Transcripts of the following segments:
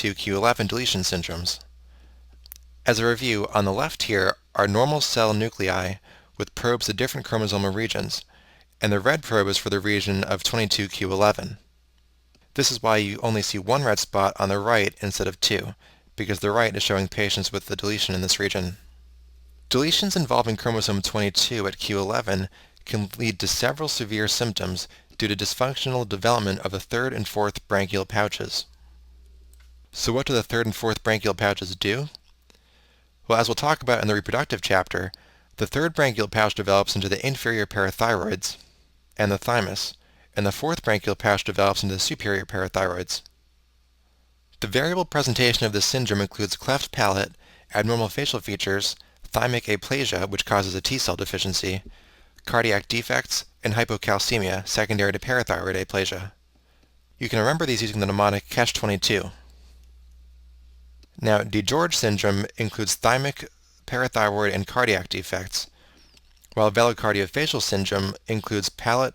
22q11 deletion syndromes. As a review, on the left here are normal cell nuclei with probes at different chromosomal regions, and the red probe is for the region of 22q11. This is why you only see one red spot on the right instead of two, because the right is showing patients with the deletion in this region. Deletions involving chromosome 22 at q11 can lead to several severe symptoms due to dysfunctional development of the third and fourth branchial pouches. So what do the third and fourth branchial pouches do? Well, as we'll talk about in the reproductive chapter, the third branchial pouch develops into the inferior parathyroids and the thymus, and the fourth branchial pouch develops into the superior parathyroids. The variable presentation of this syndrome includes cleft palate, abnormal facial features, thymic aplasia, which causes a T-cell deficiency, cardiac defects, and hypocalcemia secondary to parathyroid aplasia. You can remember these using the mnemonic catch-22. Now, DiGeorge syndrome includes thymic, parathyroid, and cardiac defects, while velocardiofacial syndrome includes palate,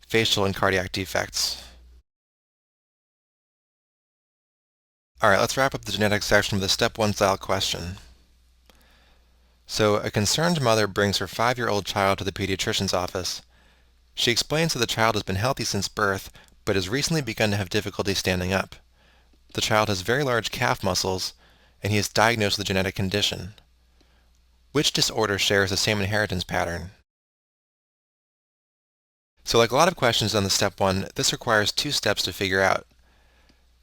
facial, and cardiac defects. Alright, let's wrap up the genetics section with a step 1 style question. So, a concerned mother brings her 5-year-old child to the pediatrician's office. She explains that the child has been healthy since birth, but has recently begun to have difficulty standing up. The child has very large calf muscles, and he is diagnosed with a genetic condition. Which disorder shares the same inheritance pattern? So like a lot of questions on the step 1, this requires 2 steps to figure out.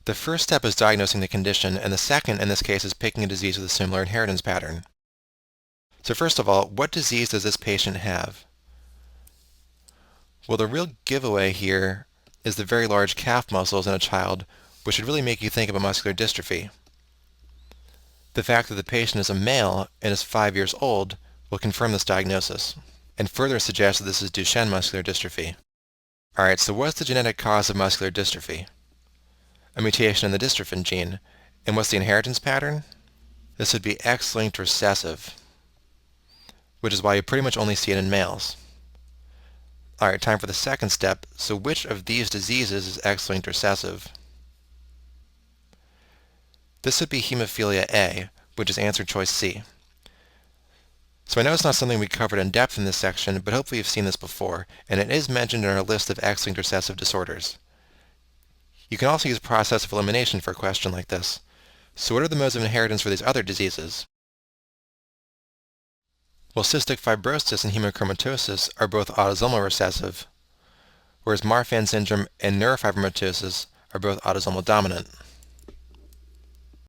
The first step is diagnosing the condition, and the second in this case is picking a disease with a similar inheritance pattern. So first of all, what disease does this patient have? Well, the real giveaway here is the very large calf muscles in a child, which should really make you think about muscular dystrophy. The fact that the patient is a male and is 5 years old will confirm this diagnosis, and further suggest that this is Duchenne muscular dystrophy. Alright, so what's the genetic cause of muscular dystrophy? A mutation in the dystrophin gene. And what's the inheritance pattern? This would be X-linked recessive, which is why you pretty much only see it in males. Alright, time for the second step. So which of these diseases is X-linked recessive? This would be hemophilia A, which is answer choice C. So I know it's not something we covered in depth in this section, but hopefully you've seen this before, and it is mentioned in our list of X-linked recessive disorders. You can also use process of elimination for a question like this. So what are the modes of inheritance for these other diseases? Well, cystic fibrosis and hemochromatosis are both autosomal recessive, whereas Marfan syndrome and neurofibromatosis are both autosomal dominant.